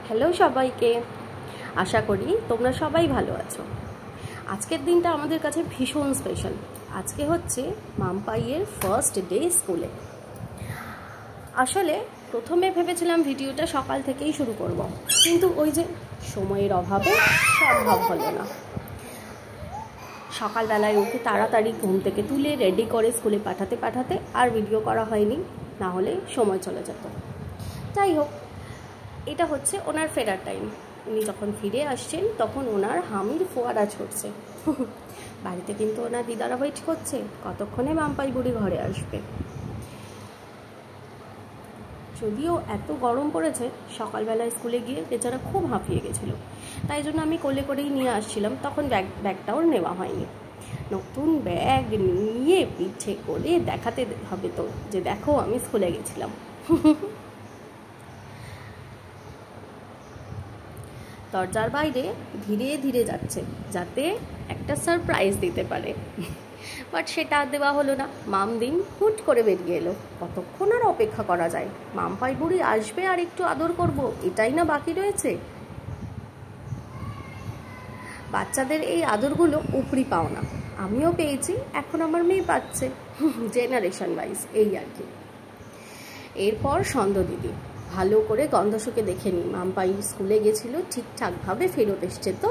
Hello সবাইকে, আশা করি তোমরা সবাই ভালো আছো। আজকের দিনটা আমাদের কাছে ভীষণ স্পেশাল। আজকে হচ্ছে মাম্পাইয়ের ফার্স্ট ডে স্কুলে। আসলে প্রথমে ভেবেছিলাম ভিডিওটা সকাল থেকেই শুরু করব, কিন্তু ওই যে সময়ের অভাবে সম্ভব হলো না। সকালবেলায় ওকে তাড়াতাড়ি ঘুম থেকে তুলে রেডি করে স্কুলে পাঠাতে আর ভিডিও করা হয়নি, না হলে সময় চলে যেত। যাই হোক, এটা হচ্ছে ওনার ফেরার টাইম। উনি যখন ফিরে আসছেন তখন ওনার হামির ফোয়ারা ছড়ছে। বাড়িতে কিন্তু ওনার দিদারা ওয়েট করছে কতক্ষণে মাম্পাই বুড়ি ঘরে আসবে। যদিও এত গরম পড়েছে, সকালবেলা স্কুলে গিয়ে বেচারা খুব হাঁপিয়ে গেছিলো, তাই জন্য আমি কোলে করেই নিয়ে আসছিলাম। তখন ব্যাগটাও নেওয়া হয়নি। নতুন ব্যাগ নিয়ে পিঠে করে দেখাতে হবে তো যে দেখো আমি স্কুলে গেছিলাম। দরজার বাইরে ধীরে ধীরে যাচ্ছে যাতে একটা সারপ্রাইজ দিতে পারে, বাট সেটা দেওয়া হলো না। মামদিন হুট করে বেরিয়ে এলো। কতক্ষণ আর অপেক্ষা করা যায়? মাম্পাই বুড়ি আসবে আর একটু আদর করব, এটাই না বাকি রয়েছে। বাচ্চাদের এই আদরগুলো উপরি পাওনা। আমিও পেয়েছি, এখন আমার মেয়ে পাচ্ছে, জেনারেশন ওয়াইজ এই আর কি। এরপর সন্ধ্য দিদি ভালো করে গন্ধ শুকে দেখে নি মাম্পাই স্কুলে গেছিল ঠিকঠাকভাবে ফেরত এসছে তো।